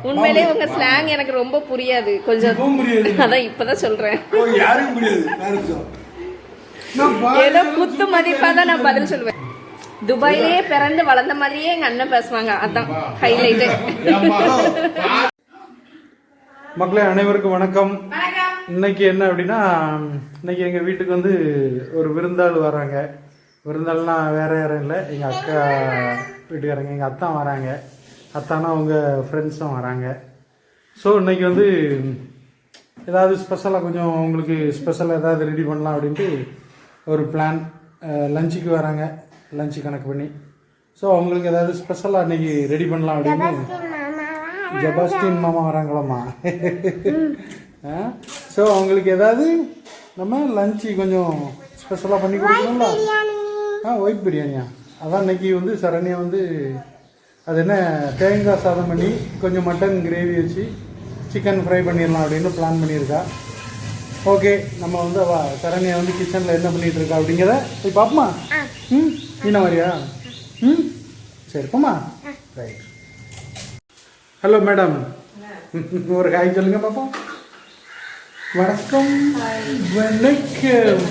உண்மையிலேயே உங்க ஸ்லாங் எனக்கு ரொம்ப புரியாது கொஞ்சம். அதான் இப்பதான் சொல்றேன். யாருக்கும் புரியாது. ஏதோ குத்து மதிப்பா தான் நான் பதில் சொல்லுவேன். துபாயிலேயே பிறந்து வளர்ந்த மாதிரியே எங்க அண்ணன் பேசுவாங்க. அதான் ஹைலைட்டு. மக்களே அனைவருக்கும் வணக்கம். இன்னைக்கு என்ன அப்படின்னா, இன்னைக்கு எங்கள் வீட்டுக்கு வந்து ஒரு விருந்தாள் வராங்க. விருந்தாள்னா வேற யாரும் இல்லை, எங்கள் அக்கா வீட்டுக்காரங்க, எங்கள் அத்தான் வராங்க. அத்தானா அவங்க ஃப்ரெண்ட்ஸும் வராங்க. ஸோ இன்னைக்கு வந்து ஏதாவது ஸ்பெஷலாக கொஞ்சம் உங்களுக்கு ஸ்பெஷலாக ஏதாவது ரெடி பண்ணலாம் அப்படின்ட்டு ஒரு பிளான். லஞ்சுக்கு வராங்க, லஞ்சு கணக்கு பண்ணி. ஸோ அவங்களுக்கு ஏதாவது ஸ்பெஷலாக இன்னைக்கு ரெடி பண்ணலாம் அப்படின்னு. ஜபாஸ்டின் மாமா வராங்களாம்மா. ஸோ அவங்களுக்கு ஏதாவது நம்ம லஞ்சு கொஞ்சம் ஸ்பெஷலாக பண்ணி கொடுக்கணும்ல. ஒயிட் பிரியாணியா? அதான் இன்னைக்கு வந்து சரண்யா வந்து அது என்ன தேங்காய் சாதம் பண்ணி கொஞ்சம் மட்டன் கிரேவி வச்சு சிக்கன் ஃப்ரை பண்ணிடலாம் அப்படின்னு பிளான் பண்ணியிருக்கா. ஓகே, நம்ம வந்து சரண்யா வந்து கிச்சனில் என்ன பண்ணிகிட்டு இருக்கா அப்படிங்கிறத போய் பார்ப்போமா? என்ன மாதிரியா? சரி போமா. ரைட். ஹலோ மேடம், ஒரு ஹாய் சொல்லுங்க பார்ப்போம். வணக்கம். வணக்கம்.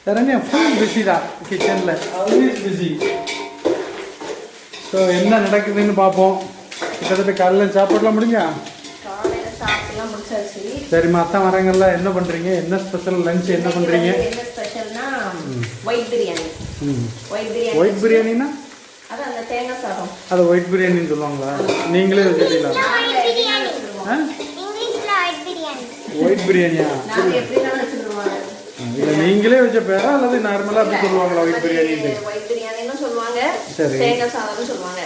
சரண்யா ஃபுல் பிஸி தான் கிச்சனில், ஆல்வேஸ் பிஸி. ஸோ என்ன நடக்குதுன்னு பார்ப்போம். கிட்டத்தட்ட காலையில் சாப்பாடுலாம் முடிஞ்சா? சரிம்மா, அத்தான் வராங்கல்ல, என்ன பண்ணுறீங்க? என்ன ஸ்பெஷல் லஞ்ச் என்ன பண்ணுறீங்க? ஒயிட் பிரியாணினா அது ஒயிட் பிரியாணின்னு சொல்லுவாங்களா? நீங்களே வச்சுட்டீங்களா? ஒயிட் பிரியாணியா? இல்லை நீங்களே வச்ச பேரா அல்லது நார்மலாக அப்படி சொல்லுவாங்களா ஒயிட் பிரியாணி? ஒயிட் பிரியாணின்னு சொல்லுவாங்க, தேங்காய் சாதம்னு சொல்லுவாங்க.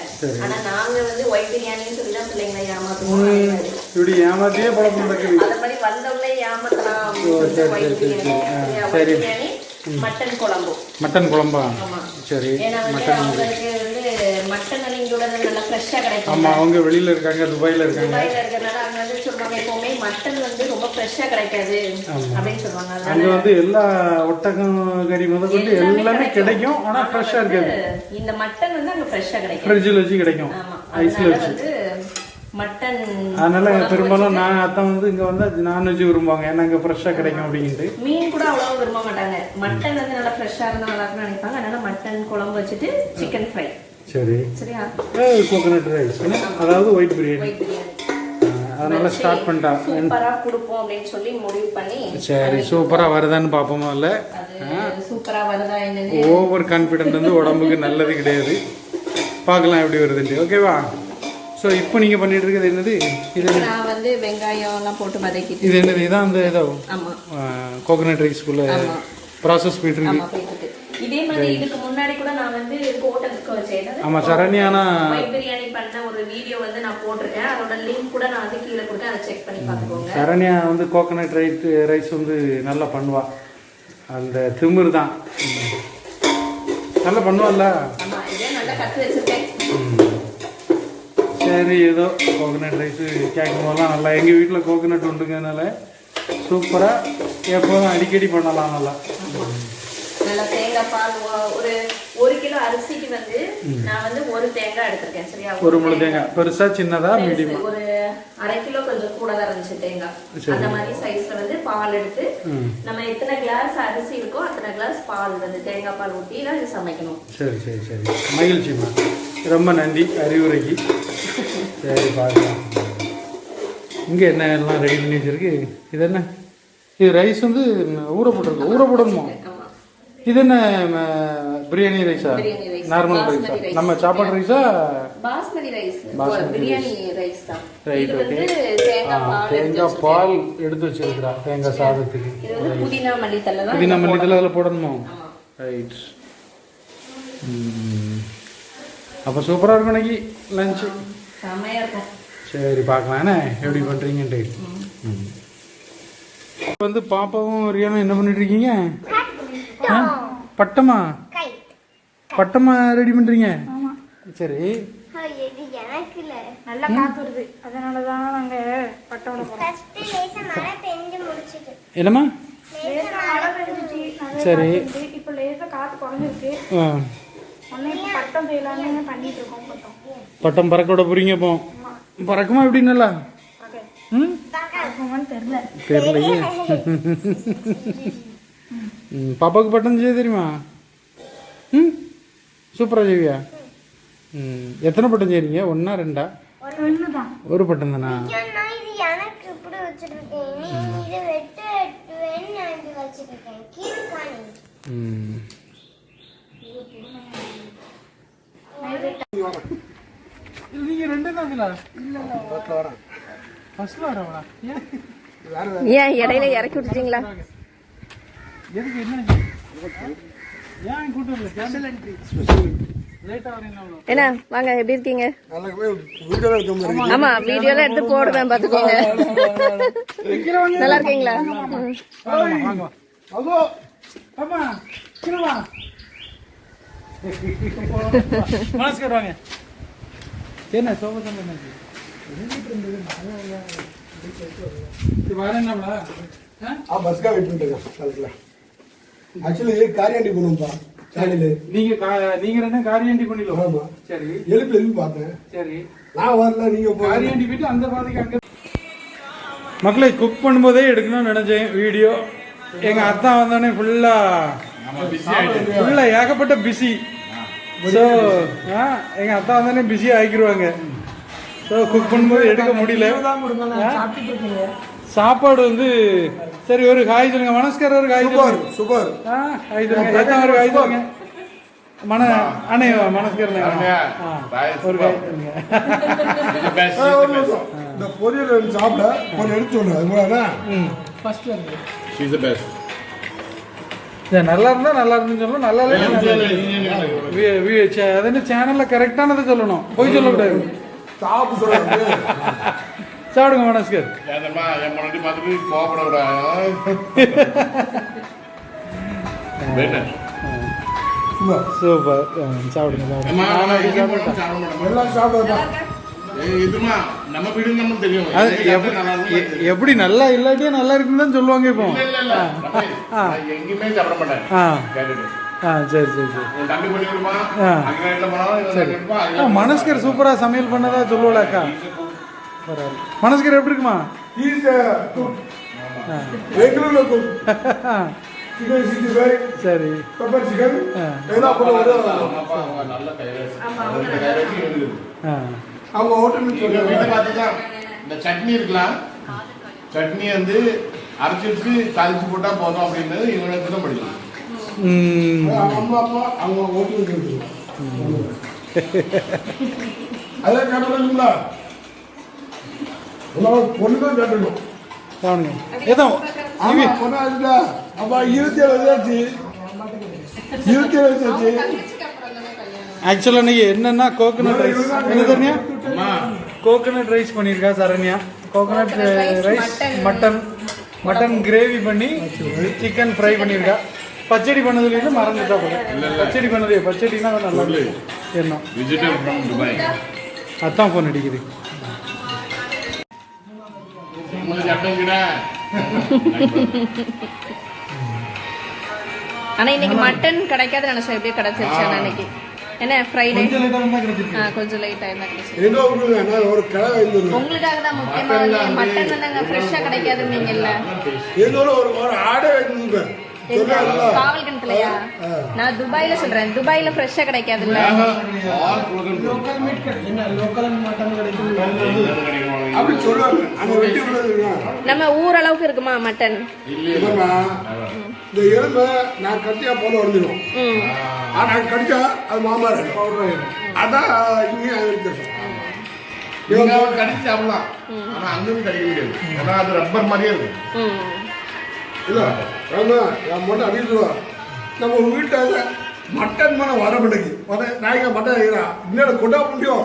ஆனா நாங்க வந்து ஒயிட் பிரியாணின்னு சொல்லி தான் பிள்ளைங்களை ஏமாத்துவோம். இப்படி ஏமாத்தியே பழக்கம் நடக்குது. அந்த மாதிரி வந்தவங்களே ஏமாத்தலாம். ஒயிட் பிரியாணி, மட்டன் குழம்பு. மட்டன் குழம்பா? சரி. மட்டன் அவங்களுக்கு வந்து மட்டன் இங்க நல்லா ஃப்ரெஷ்ஷா கிடைக்கும். ஆமா, அவங்க வெளியில இருக்காங்க, துபாயில இருக்காங்க. துபாயில இருக்கறனால அங்க வந்து சொல்றாங்க எப்பவுமே மட்டன் வந்து ரொம்ப ஃப்ரெஷ்ஷா கிடைக்காது அப்படின்னு சொல்றாங்க. அங்க வந்து எல்லா ஒட்டகம் கறி முதற்கொண்டு எல்லாமே கிடைக்கும், ஆனா ஃப்ரெஷ்ஷா இருக்காது. இந்த மட்டன் வந்து அங்க ஃப்ரெஷ்ஷா கிடைக்கும், ஃப்ரிட்ஜ்ல வச்சு கிடைக்கும், ஐஸ்ல வச்சு. மட்டன் அதனால பெரும்பாலும் நான் அத்தான் வந்து இங்க வந்து நான்வெஜ் விரும்புவாங்க, ஏன்னா இங்க ஃப்ரெஷ்ஷா கிடைக்கும் அப்படின்ட்டு. மீன் கூட அவ்வளவு விரும்ப மாட்டாங்க, மட்டன் வந்து நல்லா ஃப்ரெஷ்ஷா இருந்தா நல்லா இருக்கும்னு நினைப்பாங்க. அதனால மட்டன் குழம்பு வச்சுட்டு சிக்கன் ஃப்ரை. சரி சரியா? கோகனட் ரைஸ், அதாவது ஒயிட் பிரியாணி. அதனால ஸ்டார்ட் பண்ணிட்டா சூப்பரா கொடுப்போம் அப்படின்னு சொல்லி முடிவு பண்ணி. சரி, சூப்பரா வருதான்னு பாப்போமா? இல்ல சூப்பரா வருதா என்னன்னு. ஓவர் கான்ஃபிடென்ட் வந்து உடம்புக்கு நல்லது கிடையாது. பார்க்கலாம் எப்படி வருதுன்னு. ஓகேவா? ஸோ இப்போ நீங்கள் பண்ணிட்டு இருக்கிறது என்னது? இது நான் வந்து வெங்காயம் எல்லாம் போட்டு வதக்கிட்டு. இது என்னது? இதான் அந்த ஏதோ கோகனட் ரைஸ்க்குள்ள ப்ராசஸ் போயிட்டு இருக்கு. இதே மாதிரி இதுக்கு முன்னாடி கூட நான் வந்து ஹோட்டலுக்கு வச்சேன். ஆமா, சரண்யானா ஒயிட் பிரியாணி பண்ண ஒரு வீடியோ வந்து நான் போட்டிருக்கேன். அதோட லிங்க் கூட நான் வந்து கீழே கொடுத்தேன், அதை செக் பண்ணி பார்த்துக்கோங்க. சரண்யா வந்து கோகனட் ரைஸ் வந்து நல்லா பண்ணுவா. அந்த திமிர் தான் நல்லா பண்ணுவாள்ல. ஆமா, இதே நல்லா கற்று வச்சிருக்கேன். சரி, ஏதோ கோகனட் ரைஸு கேட்கும் போதெல்லாம் நல்லா. எங்கள் வீட்டில் கோகனட் உண்டுங்கனால சூப்பராக எப்போதும் அடிக்கடி பண்ணலாம். நல்லா நல்லா தேங்காய் பால். ஒரு கிலோ அரிசிக்கு வந்து நான் வந்து ஒரு தேங்காய் எடுத்திருக்கேன். சரியா? ஒரு முழு தேங்காய். பெருசா சின்னதா மீடியம்? ஒரு அரை கிலோ கொஞ்சம் கூட தான் இருந்துச்சு தேங்காய். அந்த மாதிரி சைஸ்ல வந்து பால் எடுத்து நம்ம எத்தனை கிளாஸ் அரிசி இருக்கோ அத்தனை கிளாஸ் பால் வந்து தேங்காய் பால் ஊற்றி தான் இது சமைக்கணும். சரி சரி சரி, மகிழ்ச்சிமா, ரொம்ப நன்றி அறிவுரைக்கு. சரி பார்க்கலாம். இங்கே என்ன எல்லாம் ரெடி பண்ணி வச்சிருக்கு. இது என்ன? இது ரைஸ் வந்து ஊற போட்டிருக்கு. ஊற போடணுமா? இது என்ன பிரியாணி ரைஸா? நார்மல் ரைஸா? நம்ம சாப்பாடு ரைஸா? பாஸ்மதி ரைஸ். பிரியாணி ரைஸ் தான். ரைட். ஓகே. தேங்காய் பால் எடுத்து வச்சிருக்கிறா தேங்காய் சாதத்துக்கு. புதினா மல்லித்தலை தான். புதினா மல்லித்தலை அதில் போடணுமா? ரைட். அப்போ சூப்பராக இருக்கும் இன்னைக்கு லஞ்சு. செமையாக இருக்கும். சரி பார்க்கலாம் என்ன எப்படி பண்ணுறீங்கன்ட்டு. வந்து பாப்பாவும் ரியானும் என்ன பண்ணிட்டு இருக்கீங்க? பட்டமா? பட்டமா ரெடி பண்ணுறீங்க? சரி. நல்லா காத்து வருது, அதனால தான் நாங்கள் பட்டம். என்னம்மா? சரி. இப்போ லேசாக காற்று குறைஞ்சிருக்கு. பட்டம் செய்யலாம்னு பண்ணிட்டு இருக்கோம். பட்டம் பட்டம் பறக்க விட போறீங்க இப்போ? பறக்குமா எப்படின்னா ம் தெரியல. தெரியலையே. பாப்பாவுக்கு பட்டன் செய்ய தெரியுமா? ம் சூப்பராக செய்வியா? எத்தனை பட்டன் செய்றீங்க? 1 2? ஒண்ணுதான். ஒரு பட்டன் தானா? இது எனக்கு இப்படி வச்சிருக்கேன். நீ இதை வெட்டுவேன்னு நான் இப்படி வச்சிருக்கேன். கீழ்காணி. நீங்க 2 தான் இல்ல இல்ல ஃபர்ஸ்ட்ல வரவா? ஏன் இடையில இறக்கி விட்டுட்டீங்களா? எதுக்கு என்ன ஏன் கூட்டல ஸ்பெஷல் என்ட்ரி ஸ்பெஷல் லேட்டா வரீங்களா? என்ன வாங்க, எப்படி இருக்கீங்க? ஆமா, வீடியோல எடுத்து போடுவேன் பாத்துக்கோங்க. நல்லா இருக்கீங்களா? வாங்க அதோ அம்மா கிளவா நமஸ்காரம் வாங்க. என்ன சோபசம் என்ன இது வரேன்னாம்ல பஸ் का वेट பண்ணிட்டேங்க. ஆக்சுவலி காரியாண்டி போணும்பா சாலையில. நீங்க ரெண்டும் காரியாண்டி பண்ணிடலாம். ஆமா சரி, எழுப்பி பார்த்தேன். சரி, நான் வரல, நீங்க காரியாண்டி போயிட்டு அந்த பாதைக்கு அங்க. மக்களை குக் பண்ணும்போதே எடுக்கணும்னு நினைச்சேன் வீடியோ. எங்க அத்தா வந்தோடனே ஃபுல்லா ஏகப்பட்ட பிஸி. ஸோ எங்க அத்தா வந்தோடனே பிஸி ஆக்கிடுவாங்க. ஸோ குக் பண்ணும்போது எடுக்க முடியல. சாப்பாடு வந்து சரி, ஒரு காய் சொல்லுங்க. மனஸ்கார் ஒரு காய் சொல்லுங்க. சூப்பர் காய் சொல்லுங்க. எத்தனை ஒரு காய் சொல்லுங்க. அண்ணே மனஸ்கார் ஒரு காய் சொல்லுங்க. இந்த பொரியல் சாப்பிட கொஞ்சம் எடுத்து சொன்னேன். நல்லா இருந்தா நல்லா இருந்துன்னு சொல்லணும். நல்லா இல்ல சேனல்ல கரெக்டானதை சொல்லணும், போய் சொல்லக்கூடாது. சாப்பிட்டு சொல்லுங்க. சாப்பிடுங்க மனஸ்கர். சூப்பர், சாப்பிடுங்க எல்லாம் சாப்பிடுறா. எப்படி நல்லா இல்லாட்டியே நல்லா இருக்குன்னு தான் சொல்லுவாங்க இப்போ. சரி சரி சரி. மனஸ்கர் சூப்பரா சமையல் பண்ணதா சொல்லுவாள் அக்கா. மனஸ்கர் எப்படி இருக்குமா? சரி, அவங்க ஹோட்டல் இந்த சட்னி இருக்கலாம், சட்னி வந்து அரைச்சி தாளிச்சு போட்டா போதும் அப்படின்னு இவங்களுக்கு தான் படிக்கலாம். அம்மா அப்பா அவங்க ஹோட்டலுக்கு அதான் கடவுளா பொண்ணுதான் கட்டணும். ஏதோ பொண்ணாச்சுடா அப்பா 27 வயசாச்சு. 27 வயசாச்சு. ஆக்சுவலாக இன்னைக்கு என்னன்னா கோகனட் ரைஸ். என்ன தரணியா? கோகனட் ரைஸ் பண்ணியிருக்கா Saranya. Coconut rice, mutton gravy பண்ணி சிக்கன் ஃப்ரை பண்ணியிருக்கா. பச்சடி பண்ணதுல மறந்துட்டா போல. பச்சடி பண்ணது, பச்சடினா நல்லா என்ன அதான் ஃபோன் அடிக்குது. ஆனா இன்னைக்கு மட்டன் கிடைக்காது நினைச்சேன், எப்படியே கிடைச்சிருச்சு. ஆனா இன்னைக்கு என்ன ஃப்ரைடே கொஞ்சம் லேட் ஆயிருந்தா ஒரு கடை உங்களுக்காக தான் முக்கியமா வந்து மட்டன் வந்து அங்க ஃப்ரெஷ்ஷா கிடைக்காதுன்னீங்கல்ல. ஒரு ஆடை வைக்கணுங்க. காவல் கிணத்துலயா? நான் துபாயில சொல்றேன். துபாயில ஃப்ரெஷ்ஷா கிடைக்காதுல்ல. அப்படி சொல்லுவாங்க. அங்க வெட்டி விடுறதுங்க. நம்ம ஊர் அளவுக்கு இருக்குமா மட்டன்? இந்த எலும்பை நான் கட்டியா போல வந்துடும். ஆனா கடிச்சா அது மாமாரு அதான் இங்கே கடிச்சு சாப்பிடலாம், ஆனா அங்கேயும் கடிக்க முடியாது. ஏன்னா அது ரப்பர் மாதிரியே இருக்கும். இல்ல ஆமா, நான் மட்டும் அடிச்சுடுவா. நம்ம வீட்டால மட்டன் மன வர மாட்டேங்கி நாய்ங்க மட்டன் அடிக்கிறா. இன்னும் கொண்டா முடியும்.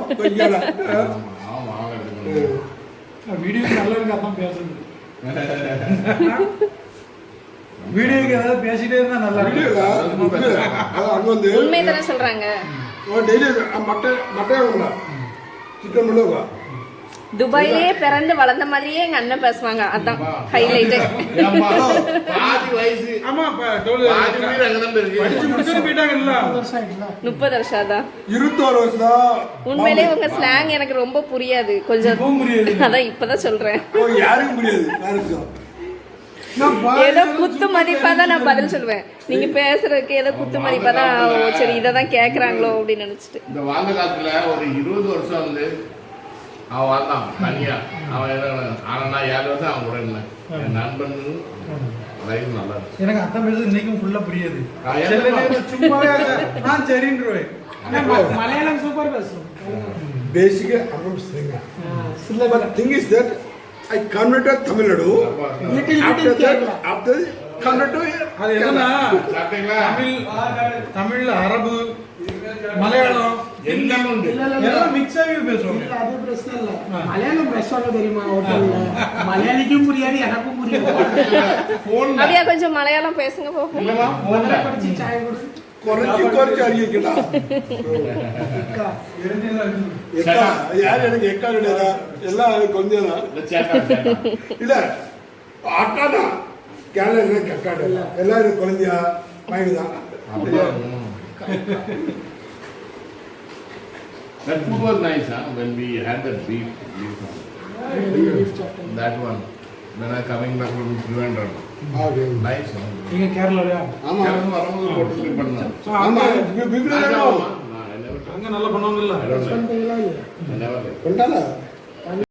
வீடியோ நல்லா இருக்கு, அதான் பேசுறது. வீடியோக்கு ஏதாவது பேசிட்டே இருந்தா நல்லா இருக்கு. உண்மை தானே சொல்றாங்க. டெய்லி மட்டன் சிக்கன் பண்ணுவா. துபாயிலே பிறந்து வளர்ந்த மாதிரியே எங்க அண்ணன் பேசுவாங்க. அதான் ஹைலைட். ஏம்மா, பாதி வயசு ஆமா பாதி உயிர் அங்கதான் இருக்கு. படிச்சு முடிச்சுட்டு போயிட்டாங்கல்ல. 30 வருஷம் தான். 21 வருஷம் தான். உண்மையிலே உங்க ஸ்லாங் எனக்கு ரொம்ப புரியாது கொஞ்சம். இப்பவும் புரியாது. அதான் இப்பதான் சொல்றேன். ஓ, யாருக்கும் புரியாது யாருக்கும். நான் ஏதோ குத்து மதிப்பா தான் நான் பதில் சொல்லுவேன். நீங்க பேசுறதுக்கு ஏதோ குத்து மதிப்பா தான் சரி இதான் கேக்குறாங்களோ அப்படின்னு நினைச்சிட்டு. இந்த வாழ்ந்த காலத்துல ஒரு 20 வருஷம் வந்து அவன் வாழ்ந்தான் தனியா. அவன் ஆனா நான் 7 வருஷம் அவன் கூட இருந்தேன். என் நண்பன் லைஃப் நல்லா இருக்கு. எனக்கு அதான் பேசுறது இன்னைக்கும் ஃபுல்லா புரியாது. நான் சில ஏன் நேரம் சும்மாவே நான் சரின்றுவேன். மலையாளம் சூப்பர் பேசும். Basically, I'm from Srinagar. But the thing is that I converted Tamil Nadu. After converted அது என்னன்னா சாப்பிட்டீங்களா? தமிழ் அரபு மலையாளம் எல்லாமே உண்டு. எல்லாம் மிக்ஸ் ஆகி பேசுவாங்க. அது பிரச்சனை இல்ல. மலையாளம் பேசுவாங்க தெரியுமா ஹோட்டல்ல? மலையாளிக்கும் புரியாது எனக்கும் புரியாது. போன்ல அப்படியா கொஞ்சம் மலையாளம் பேசுங்க போகும். இல்லமா போன்ல படிச்சு சாய் குடிச்சு குறைச்சு அறிவிக்கலாம். எக்கா யார் எனக்கு எக்கா கிடையாதா? எல்லாம் கொஞ்சம் தான். சேட்டா இல்ல அக்காதான் கேரளா கக்காடு எல்லாரும் குழந்தையா மயங்குதான். That food was nice, huh? When we had that beef that one. When I coming back from Trivandrum. Nice, huh? நீங்க கேரளாலயா? ஆமா கேரளா வரும்போது போட்டு sleep பண்ணோம். ஆமா பிபில I never அங்க நல்லா பண்ணுவாங்கல்ல. I never கொண்டால